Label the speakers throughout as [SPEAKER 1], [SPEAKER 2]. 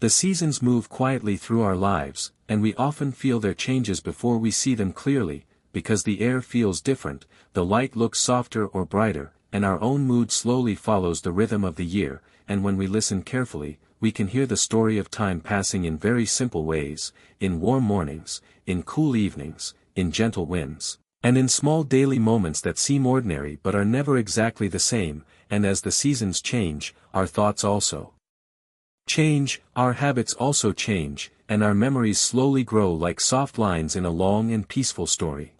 [SPEAKER 1] The seasons move quietly through our lives, and we often feel their changes before we see them clearly, because the air feels different, the light looks softer or brighter, and our own mood slowly follows the rhythm of the year, and when we listen carefully, we can hear the story of time passing in very simple ways, in warm mornings, in cool evenings, in gentle winds, and in small daily moments that seem ordinary but are never exactly the same, and as the seasons change, our thoughts also change, our habits also change, and our memories slowly grow like soft lines in a long and peaceful story.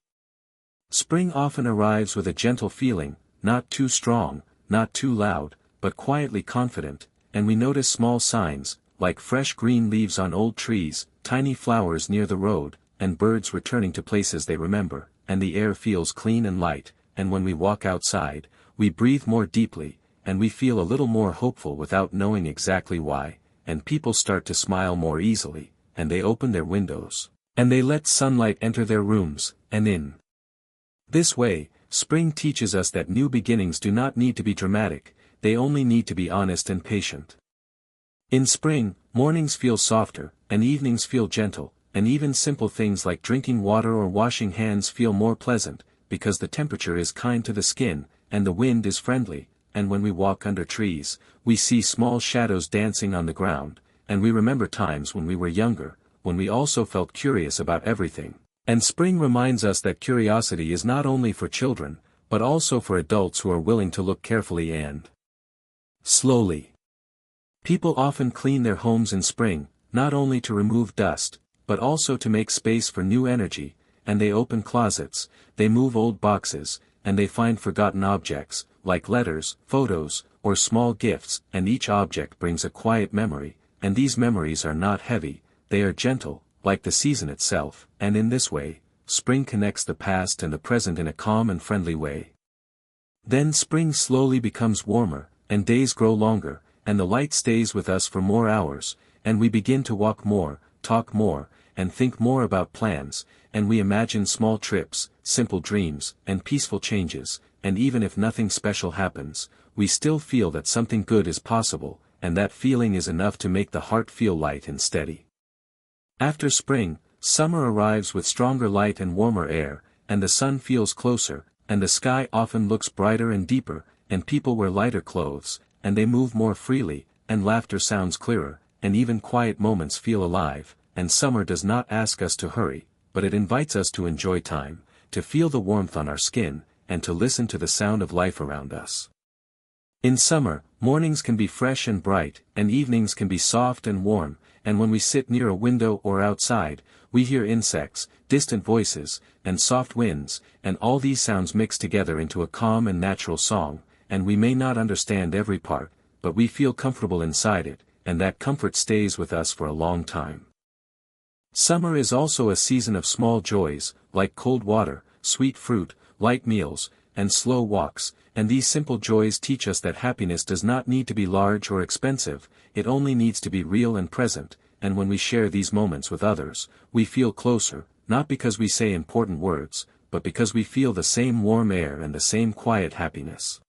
[SPEAKER 1] Spring often arrives with a gentle feeling, not too strong, not too loud, but quietly confident, and we notice small signs, like fresh green leaves on old trees, tiny flowers near the road, and birds returning to places they remember, and the air feels clean and light, and when we walk outside, we breathe more deeply, and we feel a little more hopeful without knowing exactly why, and people start to smile more easily, and they open their windows, and they let sunlight enter their rooms, and in this way, spring teaches us that new beginnings do not need to be dramatic, they only need to be honest and patient. In spring, mornings feel softer, and evenings feel gentle, and even simple things like drinking water or washing hands feel more pleasant, because the temperature is kind to the skin, and the wind is friendly, and when we walk under trees, we see small shadows dancing on the ground, and we remember times when we were younger, when we also felt curious about everything. And spring reminds us that curiosity is not only for children, but also for adults who are willing to look carefully and slowly. People often clean their homes in spring, not only to remove dust, but also to make space for new energy, and they open closets, they move old boxes, and they find forgotten objects, like letters, photos, or small gifts, and each object brings a quiet memory, and these memories are not heavy, they are gentle, like the season itself, and in this way, spring connects the past and the present in a calm and friendly way. Then spring slowly becomes warmer, and days grow longer, and the light stays with us for more hours, and we begin to walk more, talk more, and think more about plans, and we imagine small trips, simple dreams, and peaceful changes, and even if nothing special happens, we still feel that something good is possible, and that feeling is enough to make the heart feel light and steady. After spring, summer arrives with stronger light and warmer air, and the sun feels closer, and the sky often looks brighter and deeper, and people wear lighter clothes, and they move more freely, and laughter sounds clearer, and even quiet moments feel alive, and summer does not ask us to hurry, but it invites us to enjoy time, to feel the warmth on our skin, and to listen to the sound of life around us. In summer, mornings can be fresh and bright, and evenings can be soft and warm, and when we sit near a window or outside, we hear insects, distant voices, and soft winds, and all these sounds mix together into a calm and natural song, and we may not understand every part, but we feel comfortable inside it, and that comfort stays with us for a long time. Summer is also a season of small joys, like cold water, sweet fruit, light meals, and slow walks, and these simple joys teach us that happiness does not need to be large or expensive, it only needs to be real and present, and when we share these moments with others, we feel closer, not because we say important words, but because we feel the same warm air and the same quiet happiness.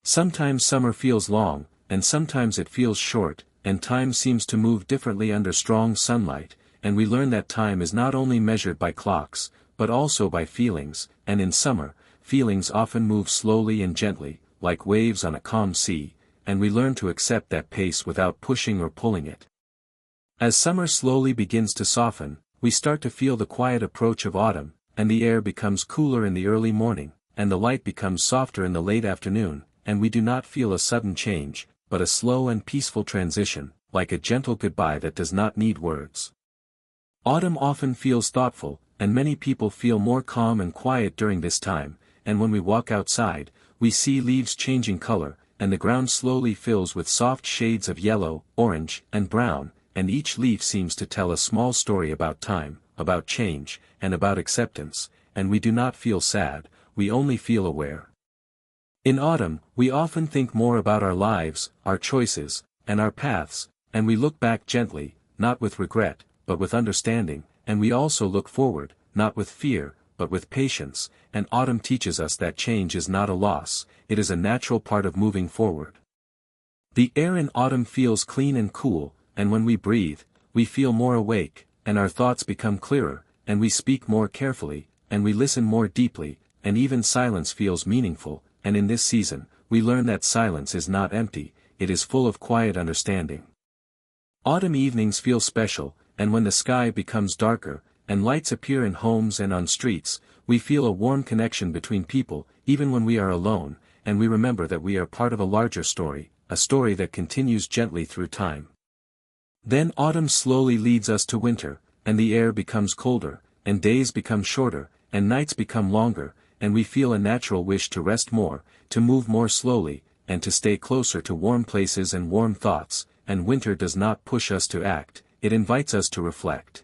[SPEAKER 1] Sometimes summer feels long, and sometimes it feels short, and time seems to move differently under strong sunlight, and we learn that time is not only measured by clocks, but also by feelings, and in summer, feelings often move slowly and gently, like waves on a calm sea, and we learn to accept that pace without pushing or pulling it. As summer slowly begins to soften, we start to feel the quiet approach of autumn, and the air becomes cooler in the early morning, and the light becomes softer in the late afternoon, and we do not feel a sudden change, but a slow and peaceful transition, like a gentle goodbye that does not need words. Autumn often feels thoughtful, and many people feel more calm and quiet during this time, and when we walk outside, we see leaves changing color, and the ground slowly fills with soft shades of yellow, orange, and brown, and each leaf seems to tell a small story about time, about change, and about acceptance, and we do not feel sad, we only feel aware. In autumn, we often think more about our lives, our choices, and our paths, and we look back gently, not with regret, but with understanding, and we also look forward, not with fear, but with patience, and autumn teaches us that change is not a loss, it is a natural part of moving forward. The air in autumn feels clean and cool, and when we breathe, we feel more awake, and our thoughts become clearer, and we speak more carefully, and we listen more deeply, and even silence feels meaningful, and in this season, we learn that silence is not empty, it is full of quiet understanding. Autumn evenings feel special, and when the sky becomes darker, and lights appear in homes and on streets, we feel a warm connection between people, even when we are alone, and we remember that we are part of a larger story, a story that continues gently through time. Then autumn slowly leads us to winter, and the air becomes colder, and days become shorter, and nights become longer, and we feel a natural wish to rest more, to move more slowly, and to stay closer to warm places and warm thoughts, and winter does not push us to act, it invites us to reflect.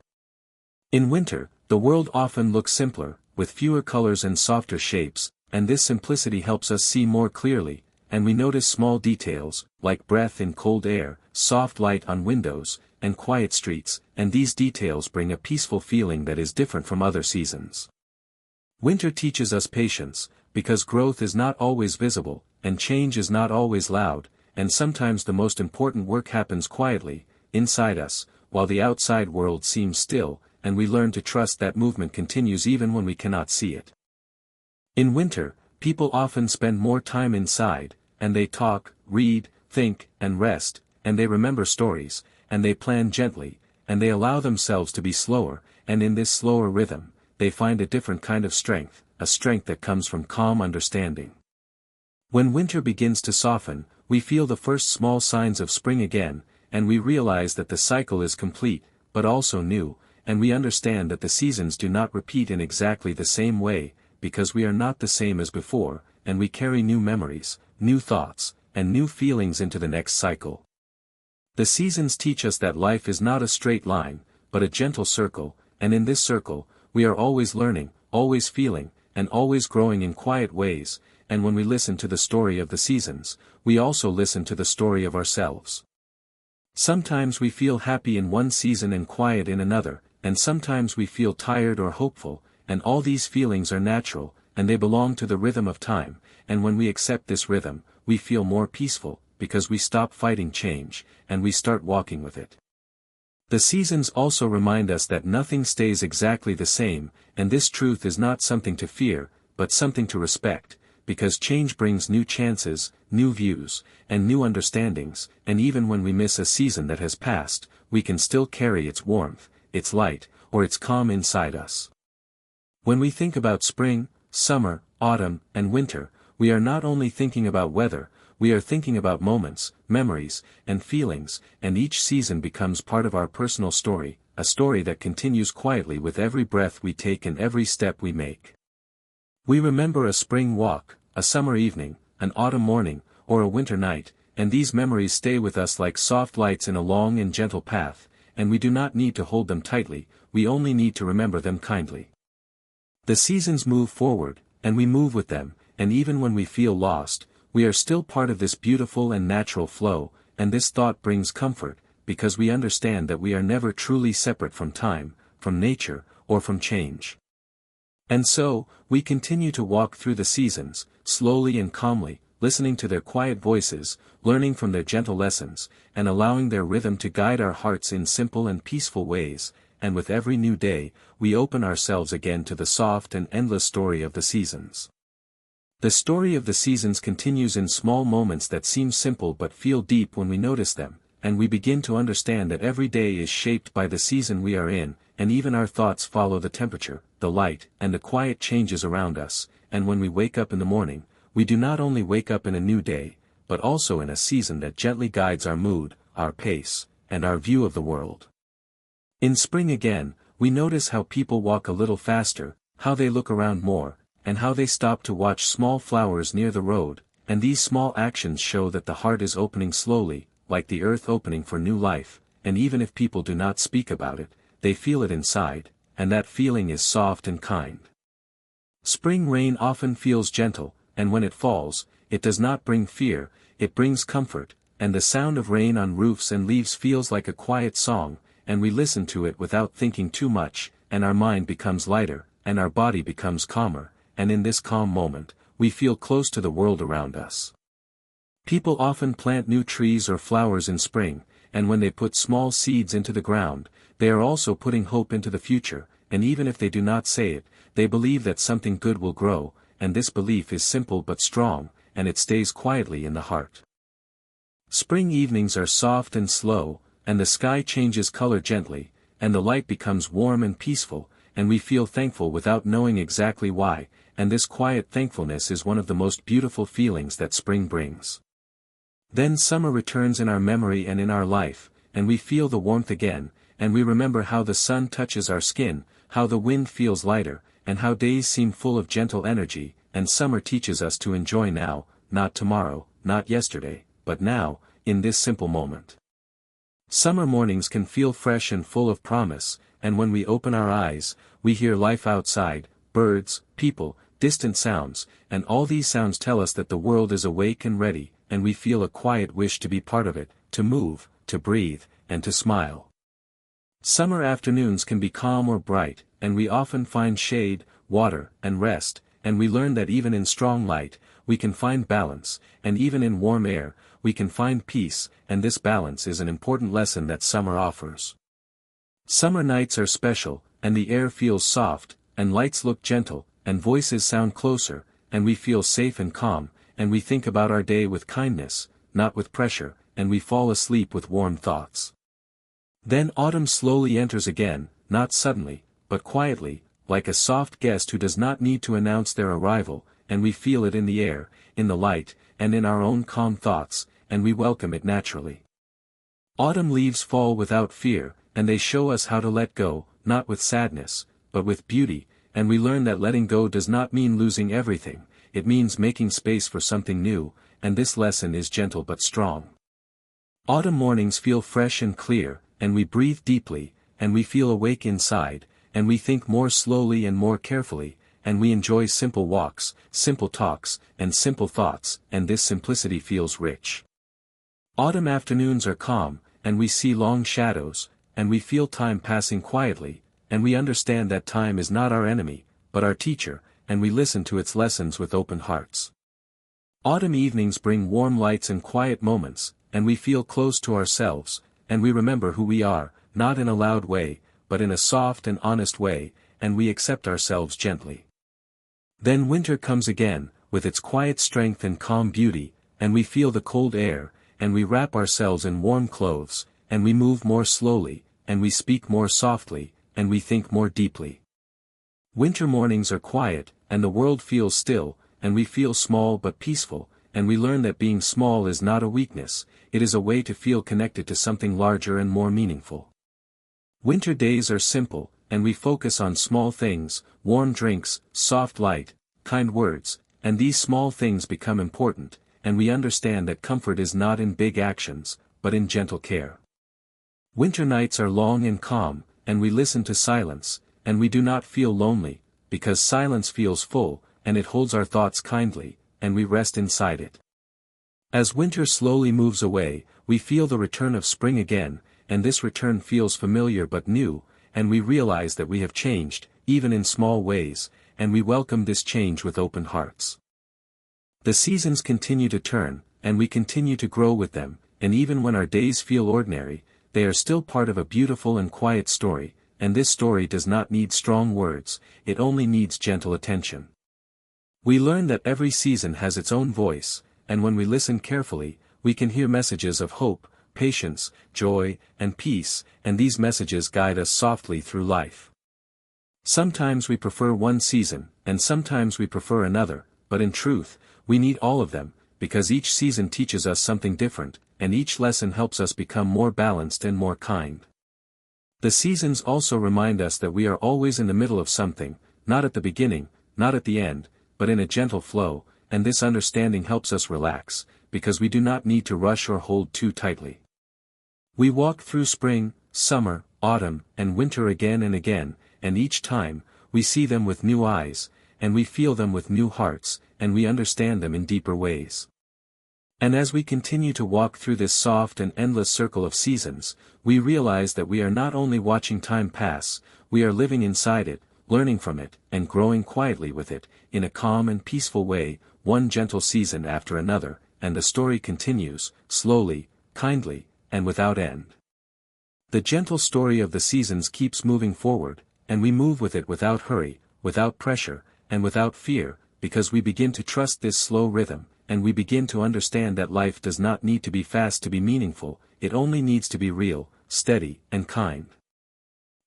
[SPEAKER 1] In winter, the world often looks simpler, with fewer colors and softer shapes, and this simplicity helps us see more clearly, and we notice small details, like breath in cold air, soft light on windows, and quiet streets, and these details bring a peaceful feeling that is different from other seasons. Winter teaches us patience, because growth is not always visible, and change is not always loud, and sometimes the most important work happens quietly, inside us, while the outside world seems still, and we learn to trust that movement continues even when we cannot see it. In winter, people often spend more time inside, and they talk, read, think, and rest, and they remember stories, and they plan gently, and they allow themselves to be slower, and in this slower rhythm, they find a different kind of strength, a strength that comes from calm understanding. When winter begins to soften, we feel the first small signs of spring again, and we realize that the cycle is complete, but also new, and we understand that the seasons do not repeat in exactly the same way, because we are not the same as before, and we carry new memories, new thoughts, and new feelings into the next cycle. The seasons teach us that life is not a straight line, but a gentle circle, and in this circle, we are always learning, always feeling, and always growing in quiet ways, and when we listen to the story of the seasons, we also listen to the story of ourselves. Sometimes we feel happy in one season and quiet in another, and sometimes we feel tired or hopeful, and all these feelings are natural, and they belong to the rhythm of time, and when we accept this rhythm, we feel more peaceful, because we stop fighting change, and we start walking with it. The seasons also remind us that nothing stays exactly the same, and this truth is not something to fear, but something to respect, because change brings new chances, new views, and new understandings, and even when we miss a season that has passed, we can still carry its warmth, its light, or its calm inside us. When we think about spring, summer, autumn, and winter, we are not only thinking about weather, we are thinking about moments, memories, and feelings, and each season becomes part of our personal story, a story that continues quietly with every breath we take and every step we make. We remember a spring walk, a summer evening, an autumn morning, or a winter night, and these memories stay with us like soft lights in a long and gentle path, and we do not need to hold them tightly, we only need to remember them kindly. The seasons move forward, and we move with them, and even when we feel lost, we are still part of this beautiful and natural flow, and this thought brings comfort, because we understand that we are never truly separate from time, from nature, or from change. And so, we continue to walk through the seasons, slowly and calmly, listening to their quiet voices, learning from their gentle lessons, and allowing their rhythm to guide our hearts in simple and peaceful ways, and with every new day, we open ourselves again to the soft and endless story of the seasons. The story of the seasons continues in small moments that seem simple but feel deep when we notice them, and we begin to understand that every day is shaped by the season we are in, and even our thoughts follow the temperature, the light, and the quiet changes around us, and when we wake up in the morning, we do not only wake up in a new day, but also in a season that gently guides our mood, our pace, and our view of the world. In spring again, we notice how people walk a little faster, how they look around more, and how they stop to watch small flowers near the road, and these small actions show that the heart is opening slowly, like the earth opening for new life, and even if people do not speak about it, they feel it inside, and that feeling is soft and kind. Spring rain often feels gentle, and when it falls, it does not bring fear, it brings comfort, and the sound of rain on roofs and leaves feels like a quiet song, and we listen to it without thinking too much, and our mind becomes lighter, and our body becomes calmer, and in this calm moment, we feel close to the world around us. People often plant new trees or flowers in spring, and when they put small seeds into the ground, they are also putting hope into the future, and even if they do not say it, they believe that something good will grow, and this belief is simple but strong, and it stays quietly in the heart. Spring evenings are soft and slow, and the sky changes color gently, and the light becomes warm and peaceful, and we feel thankful without knowing exactly why, and this quiet thankfulness is one of the most beautiful feelings that spring brings. Then summer returns in our memory and in our life, and we feel the warmth again, and we remember how the sun touches our skin, how the wind feels lighter, and how days seem full of gentle energy, and summer teaches us to enjoy now, not tomorrow, not yesterday, but now, in this simple moment. Summer mornings can feel fresh and full of promise, and when we open our eyes, we hear life outside, birds, people, distant sounds, and all these sounds tell us that the world is awake and ready, and we feel a quiet wish to be part of it, to move, to breathe, and to smile. Summer afternoons can be calm or bright, and we often find shade, water, and rest, and we learn that even in strong light, we can find balance, and even in warm air, we can find peace, and this balance is an important lesson that summer offers. Summer nights are special, and the air feels soft, and lights look gentle, and voices sound closer, and we feel safe and calm, and we think about our day with kindness, not with pressure, and we fall asleep with warm thoughts. Then autumn slowly enters again, not suddenly, but quietly, like a soft guest who does not need to announce their arrival, and we feel it in the air, in the light, and in our own calm thoughts, and we welcome it naturally. Autumn leaves fall without fear, and they show us how to let go, not with sadness, but with beauty, and we learn that letting go does not mean losing everything, it means making space for something new, and this lesson is gentle but strong. Autumn mornings feel fresh and clear, and we breathe deeply, and we feel awake inside, and we think more slowly and more carefully, and we enjoy simple walks, simple talks, and simple thoughts, and this simplicity feels rich. Autumn afternoons are calm, and we see long shadows, and we feel time passing quietly, and we understand that time is not our enemy, but our teacher, and we listen to its lessons with open hearts. Autumn evenings bring warm lights and quiet moments, and we feel close to ourselves, and we remember who we are, not in a loud way, but in a soft and honest way, and we accept ourselves gently. Then winter comes again, with its quiet strength and calm beauty, and we feel the cold air, and we wrap ourselves in warm clothes, and we move more slowly, and we speak more softly, and we think more deeply. Winter mornings are quiet, and the world feels still, and we feel small but peaceful, and we learn that being small is not a weakness, it is a way to feel connected to something larger and more meaningful. Winter days are simple, and we focus on small things, warm drinks, soft light, kind words, and these small things become important, and we understand that comfort is not in big actions, but in gentle care. Winter nights are long and calm, and we listen to silence, and we do not feel lonely, because silence feels full, and it holds our thoughts kindly, and we rest inside it. As winter slowly moves away, we feel the return of spring again, and this return feels familiar but new, and we realize that we have changed, even in small ways, and we welcome this change with open hearts. The seasons continue to turn, and we continue to grow with them, and even when our days feel ordinary, they are still part of a beautiful and quiet story, and this story does not need strong words, it only needs gentle attention. We learn that every season has its own voice, and when we listen carefully, we can hear messages of hope, patience, joy, and peace, and these messages guide us softly through life. Sometimes we prefer one season, and sometimes we prefer another, but in truth, we need all of them, because each season teaches us something different, and each lesson helps us become more balanced and more kind. The seasons also remind us that we are always in the middle of something, not at the beginning, not at the end, but in a gentle flow, and this understanding helps us relax, because we do not need to rush or hold too tightly. We walk through spring, summer, autumn, and winter again and again, and each time, we see them with new eyes, and we feel them with new hearts, and we understand them in deeper ways. And as we continue to walk through this soft and endless circle of seasons, we realize that we are not only watching time pass, we are living inside it, learning from it, and growing quietly with it, in a calm and peaceful way, one gentle season after another, and the story continues, slowly, kindly, and without end. The gentle story of the seasons keeps moving forward, and we move with it without hurry, without pressure, and without fear, because we begin to trust this slow rhythm, and we begin to understand that life does not need to be fast to be meaningful, it only needs to be real, steady, and kind.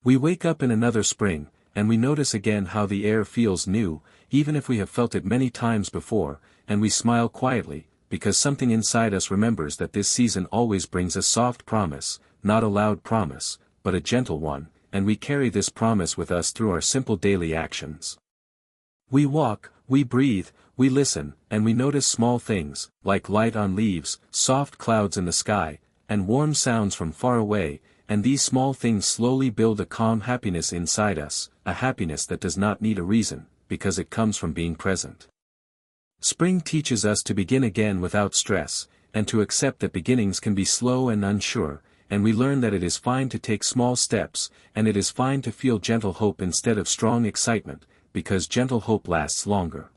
[SPEAKER 1] We wake up in another spring, and we notice again how the air feels new, even if we have felt it many times before, and we smile quietly, because something inside us remembers that this season always brings a soft promise, not a loud promise, but a gentle one, and we carry this promise with us through our simple daily actions. We walk, we breathe, we listen, and we notice small things, like light on leaves, soft clouds in the sky, and warm sounds from far away, and these small things slowly build a calm happiness inside us, a happiness that does not need a reason, because it comes from being present. Spring teaches us to begin again without stress, and to accept that beginnings can be slow and unsure, and we learn that it is fine to take small steps, and it is fine to feel gentle hope instead of strong excitement, because gentle hope lasts longer.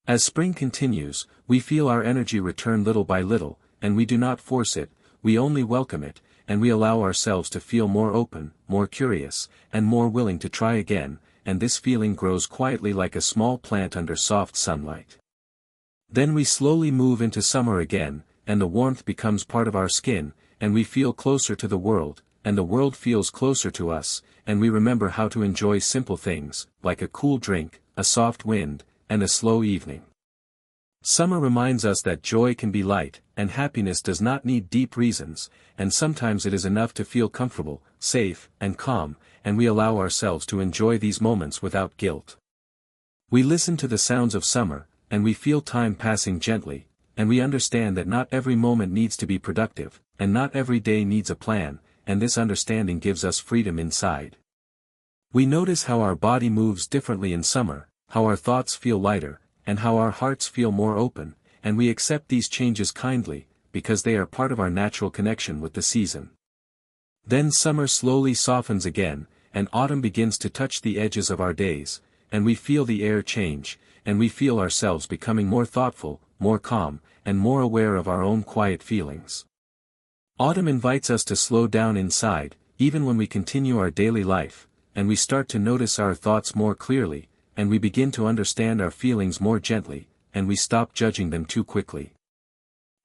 [SPEAKER 1] As spring continues, we feel our energy return little by little, and we do not force it, we only welcome it, and we allow ourselves to feel more open, more curious, and more willing to try again, and this feeling grows quietly like a small plant under soft sunlight. Then we slowly move into summer again, and the warmth becomes part of our skin, and we feel closer to the world, and the world feels closer to us, and we remember how to enjoy simple things, like a cool drink, a soft wind, and a slow evening. Summer reminds us that joy can be light, and happiness does not need deep reasons, and sometimes it is enough to feel comfortable, safe, and calm, and we allow ourselves to enjoy these moments without guilt. We listen to the sounds of summer, and we feel time passing gently, and we understand that not every moment needs to be productive, and not every day needs a plan, and this understanding gives us freedom inside. We notice how our body moves differently in summer, how our thoughts feel lighter, and how our hearts feel more open, and we accept these changes kindly, because they are part of our natural connection with the season. Then summer slowly softens again, and autumn begins to touch the edges of our days, and we feel the air change, and we feel ourselves becoming more thoughtful, more calm, and more aware of our own quiet feelings. Autumn invites us to slow down inside, even when we continue our daily life, and we start to notice our thoughts more clearly, and we begin to understand our feelings more gently, and we stop judging them too quickly.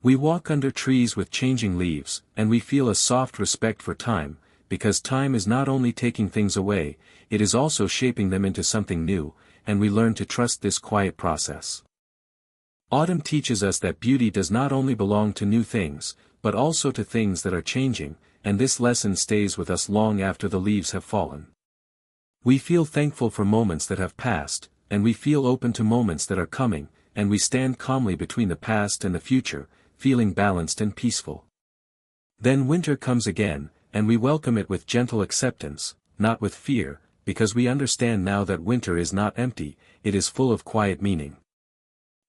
[SPEAKER 1] We walk under trees with changing leaves, and we feel a soft respect for time, because time is not only taking things away, it is also shaping them into something new, and we learn to trust this quiet process. Autumn teaches us that beauty does not only belong to new things, but also to things that are changing, and this lesson stays with us long after the leaves have fallen. We feel thankful for moments that have passed, and we feel open to moments that are coming, and we stand calmly between the past and the future, feeling balanced and peaceful. Then winter comes again, and we welcome it with gentle acceptance, not with fear, because we understand now that winter is not empty, it is full of quiet meaning.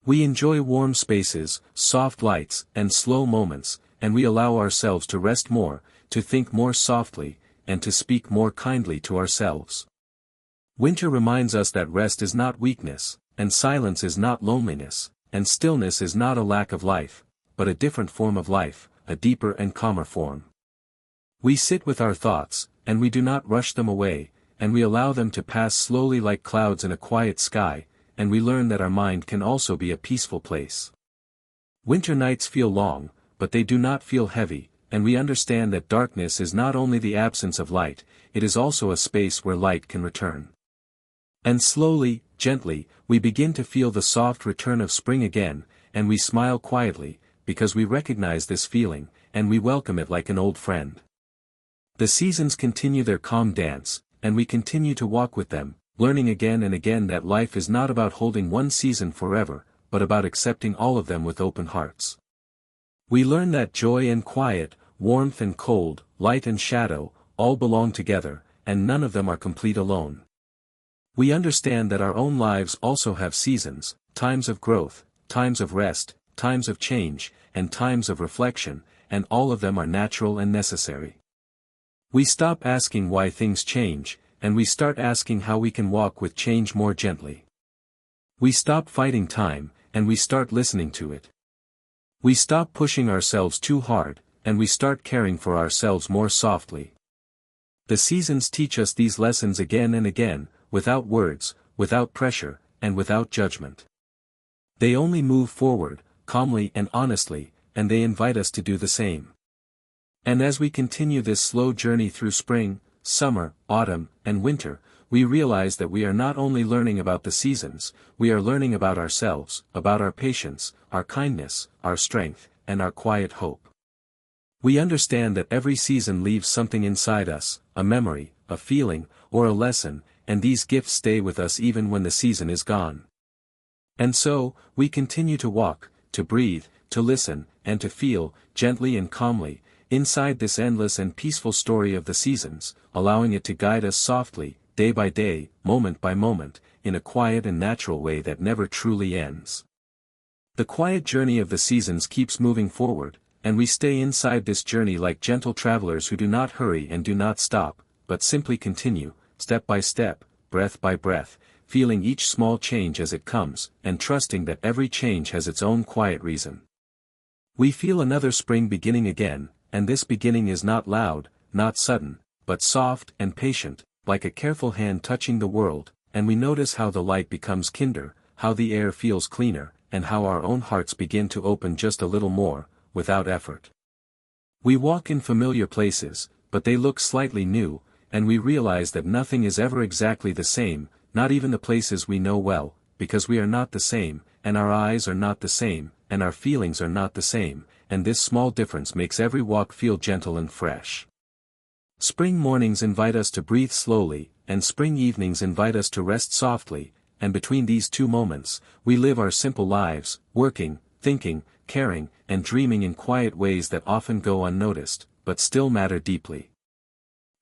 [SPEAKER 1] We enjoy warm spaces, soft lights, and slow moments, and we allow ourselves to rest more, to think more softly, and to speak more kindly to ourselves. Winter reminds us that rest is not weakness, and silence is not loneliness, and stillness is not a lack of life, but a different form of life, a deeper and calmer form. We sit with our thoughts, and we do not rush them away, and we allow them to pass slowly like clouds in a quiet sky, and we learn that our mind can also be a peaceful place. Winter nights feel long, but they do not feel heavy, and we understand that darkness is not only the absence of light, it is also a space where light can return. And slowly, gently, we begin to feel the soft return of spring again, and we smile quietly, because we recognize this feeling, and we welcome it like an old friend. The seasons continue their calm dance, and we continue to walk with them, learning again and again that life is not about holding one season forever, but about accepting all of them with open hearts. We learn that joy and quiet, warmth and cold, light and shadow, all belong together, and none of them are complete alone. We understand that our own lives also have seasons, times of growth, times of rest, times of change, and times of reflection, and all of them are natural and necessary. We stop asking why things change, and we start asking how we can walk with change more gently. We stop fighting time, and we start listening to it. We stop pushing ourselves too hard, and we start caring for ourselves more softly. The seasons teach us these lessons again and again, without words, without pressure, and without judgment. They only move forward, calmly and honestly, and they invite us to do the same. And as we continue this slow journey through spring, summer, autumn, and winter, we realize that we are not only learning about the seasons, we are learning about ourselves, about our patience, our kindness, our strength, and our quiet hope. We understand that every season leaves something inside us, a memory, a feeling, or a lesson, and these gifts stay with us even when the season is gone. And so, we continue to walk, to breathe, to listen, and to feel, gently and calmly, inside this endless and peaceful story of the seasons, allowing it to guide us softly, day by day, moment by moment, in a quiet and natural way that never truly ends. The quiet journey of the seasons keeps moving forward, and we stay inside this journey like gentle travelers who do not hurry and do not stop, but simply continue, step by step, breath by breath, feeling each small change as it comes, and trusting that every change has its own quiet reason. We feel another spring beginning again, and this beginning is not loud, not sudden, but soft and patient, like a careful hand touching the world, and we notice how the light becomes kinder, how the air feels cleaner, and how our own hearts begin to open just a little more, without effort. We walk in familiar places, but they look slightly new, and we realize that nothing is ever exactly the same, not even the places we know well, because we are not the same, and our eyes are not the same, and our feelings are not the same, and this small difference makes every walk feel gentle and fresh. Spring mornings invite us to breathe slowly, and spring evenings invite us to rest softly, and between these two moments, we live our simple lives, working, thinking, caring, and dreaming in quiet ways that often go unnoticed, but still matter deeply.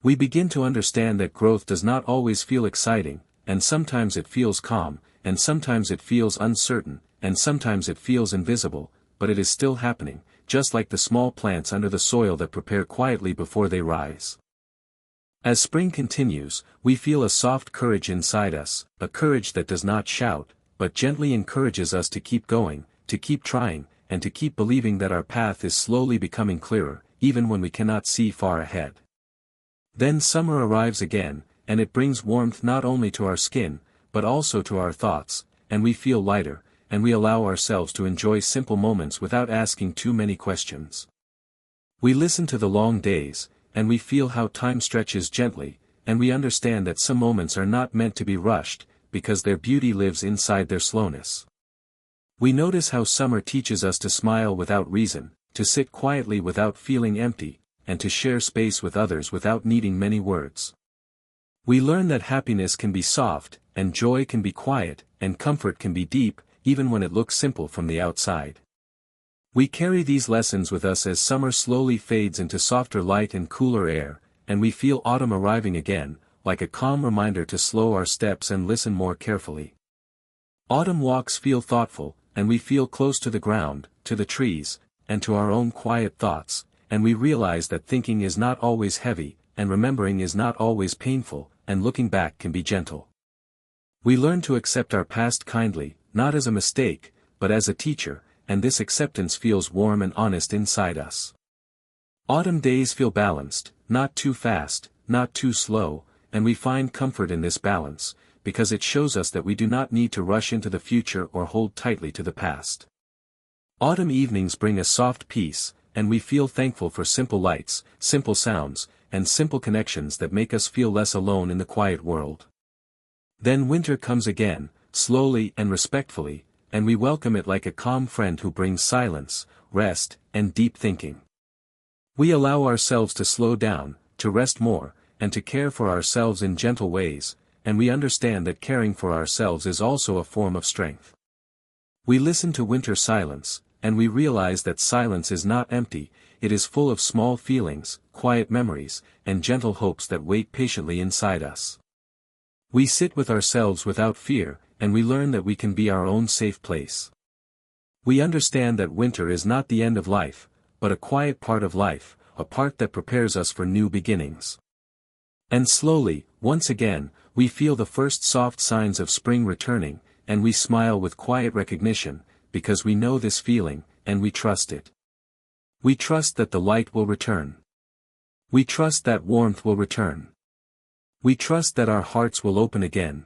[SPEAKER 1] We begin to understand that growth does not always feel exciting, and sometimes it feels calm, and sometimes it feels uncertain, and sometimes it feels invisible, but it is still happening, just like the small plants under the soil that prepare quietly before they rise. As spring continues, we feel a soft courage inside us, a courage that does not shout, but gently encourages us to keep going, to keep trying, and to keep believing that our path is slowly becoming clearer, even when we cannot see far ahead. Then summer arrives again, and it brings warmth not only to our skin, but also to our thoughts, and we feel lighter, and we allow ourselves to enjoy simple moments without asking too many questions. We listen to the long days, and we feel how time stretches gently, and we understand that some moments are not meant to be rushed, because their beauty lives inside their slowness. We notice how summer teaches us to smile without reason, to sit quietly without feeling empty, and to share space with others without needing many words. We learn that happiness can be soft, and joy can be quiet, and comfort can be deep, even when it looks simple from the outside. We carry these lessons with us as summer slowly fades into softer light and cooler air, and we feel autumn arriving again, like a calm reminder to slow our steps and listen more carefully. Autumn walks feel thoughtful, and we feel close to the ground, to the trees, and to our own quiet thoughts, and we realize that thinking is not always heavy, and remembering is not always painful, and looking back can be gentle. We learn to accept our past kindly, not as a mistake, but as a teacher, and this acceptance feels warm and honest inside us. Autumn days feel balanced, not too fast, not too slow, and we find comfort in this balance, because it shows us that we do not need to rush into the future or hold tightly to the past. Autumn evenings bring a soft peace, and we feel thankful for simple lights, simple sounds, and simple connections that make us feel less alone in the quiet world. Then winter comes again, slowly and respectfully, and we welcome it like a calm friend who brings silence, rest, and deep thinking. We allow ourselves to slow down, to rest more, and to care for ourselves in gentle ways, and we understand that caring for ourselves is also a form of strength. We listen to winter silence, and we realize that silence is not empty, it is full of small feelings, quiet memories, and gentle hopes that wait patiently inside us. We sit with ourselves without fear, and we learn that we can be our own safe place. We understand that winter is not the end of life, but a quiet part of life, a part that prepares us for new beginnings. And slowly, once again, we feel the first soft signs of spring returning, and we smile with quiet recognition, because we know this feeling, and we trust it. We trust that the light will return. We trust that warmth will return. We trust that our hearts will open again.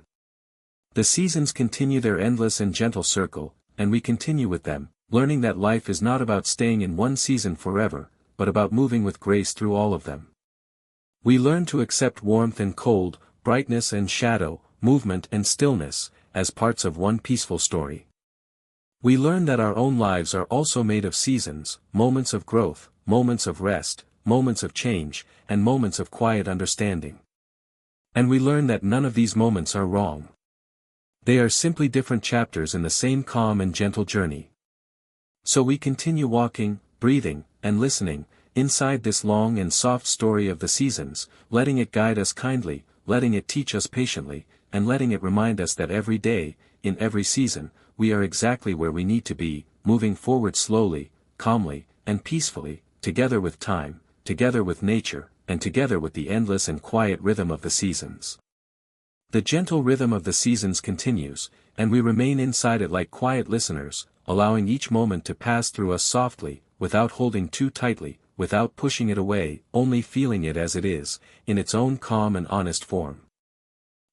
[SPEAKER 1] The seasons continue their endless and gentle circle, and we continue with them, learning that life is not about staying in one season forever, but about moving with grace through all of them. We learn to accept warmth and cold, brightness and shadow, movement and stillness, as parts of one peaceful story. We learn that our own lives are also made of seasons, moments of growth, moments of rest, moments of change, and moments of quiet understanding. And we learn that none of these moments are wrong. They are simply different chapters in the same calm and gentle journey. So we continue walking, breathing, and listening, inside this long and soft story of the seasons, letting it guide us kindly, letting it teach us patiently, and letting it remind us that every day, in every season, we are exactly where we need to be, moving forward slowly, calmly, and peacefully, together with time, together with nature, and together with the endless and quiet rhythm of the seasons. The gentle rhythm of the seasons continues, and we remain inside it like quiet listeners, allowing each moment to pass through us softly, without holding too tightly, without pushing it away, only feeling it as it is, in its own calm and honest form.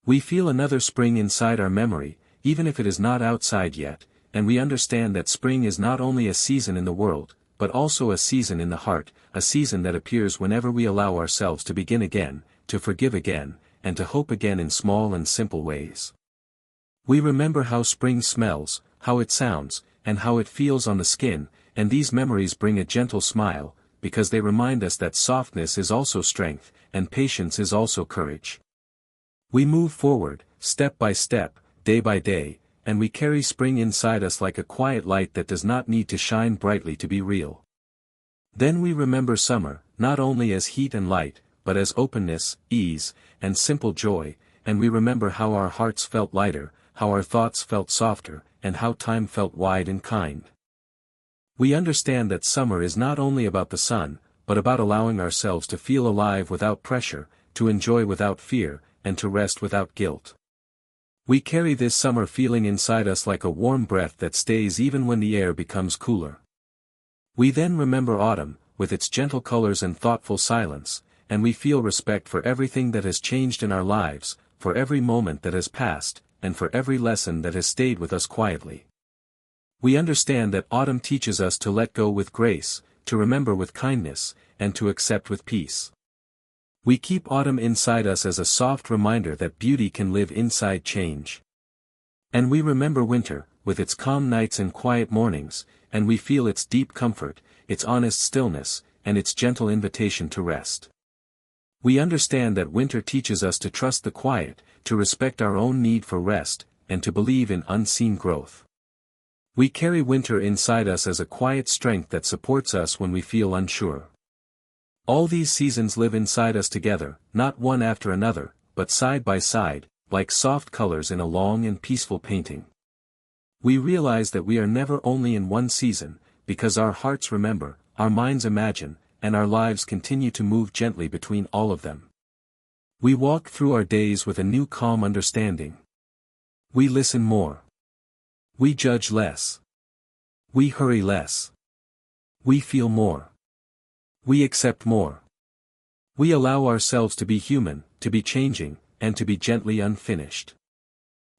[SPEAKER 1] We feel another spring inside our memory, even if it is not outside yet, and we understand that spring is not only a season in the world, but also a season in the heart, a season that appears whenever we allow ourselves to begin again, to forgive again, and to hope again in small and simple ways. We remember how spring smells, how it sounds, and how it feels on the skin, and these memories bring a gentle smile, because they remind us that softness is also strength, and patience is also courage. We move forward, step by step, day by day, and we carry spring inside us like a quiet light that does not need to shine brightly to be real. Then we remember summer, not only as heat and light, but as openness, ease, and simple joy, and we remember how our hearts felt lighter, how our thoughts felt softer, and how time felt wide and kind. We understand that summer is not only about the sun, but about allowing ourselves to feel alive without pressure, to enjoy without fear, and to rest without guilt. We carry this summer feeling inside us like a warm breath that stays even when the air becomes cooler. We then remember autumn, with its gentle colors and thoughtful silence, and we feel respect for everything that has changed in our lives, for every moment that has passed, and for every lesson that has stayed with us quietly. We understand that autumn teaches us to let go with grace, to remember with kindness, and to accept with peace. We keep autumn inside us as a soft reminder that beauty can live inside change. And we remember winter, with its calm nights and quiet mornings, and we feel its deep comfort, its honest stillness, and its gentle invitation to rest. We understand that winter teaches us to trust the quiet, to respect our own need for rest, and to believe in unseen growth. We carry winter inside us as a quiet strength that supports us when we feel unsure. All these seasons live inside us together, not one after another, but side by side, like soft colors in a long and peaceful painting. We realize that we are never only in one season, because our hearts remember, our minds imagine, and our lives continue to move gently between all of them. We walk through our days with a new calm understanding. We listen more. We judge less. We hurry less. We feel more. We accept more. We allow ourselves to be human, to be changing, and to be gently unfinished.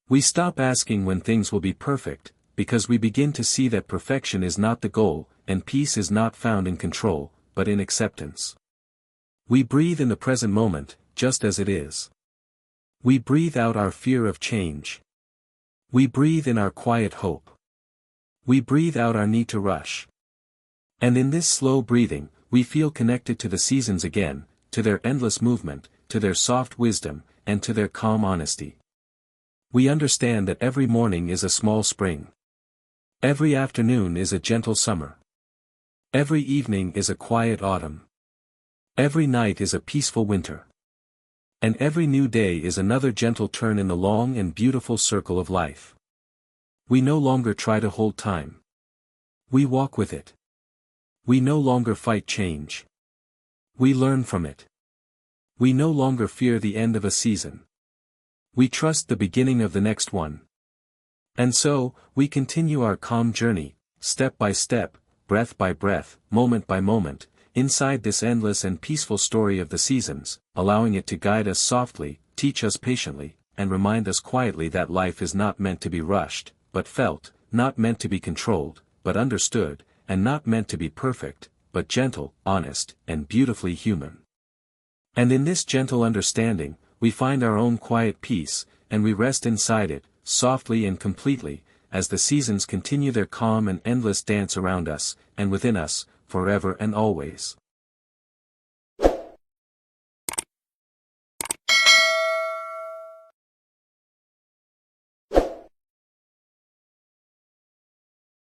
[SPEAKER 1] We stop asking when things will be perfect, because we begin to see that perfection is not the goal, and peace is not found in control, but in acceptance. We breathe in the present moment, just as it is. We breathe out our fear of change. We breathe in our quiet hope. We breathe out our need to rush. And in this slow breathing, we feel connected to the seasons again, to their endless movement, to their soft wisdom, and to their calm honesty. We understand that every morning is a small spring. Every afternoon is a gentle summer. Every evening is a quiet autumn. Every night is a peaceful winter. And every new day is another gentle turn in the long and beautiful circle of life. We no longer try to hold time. We walk with it. We no longer fight change. We learn from it. We no longer fear the end of a season. We trust the beginning of the next one. And so, we continue our calm journey, step by step, breath by breath, moment by moment, inside this endless and peaceful story of the seasons, allowing it to guide us softly, teach us patiently, and remind us quietly that life is not meant to be rushed, but felt, not meant to be controlled, but understood, and not meant to be perfect, but gentle, honest, and beautifully human. And in this gentle understanding, we find our own quiet peace, and we rest inside it, softly and completely, as the seasons continue their calm and endless dance around us, and within us, forever and always.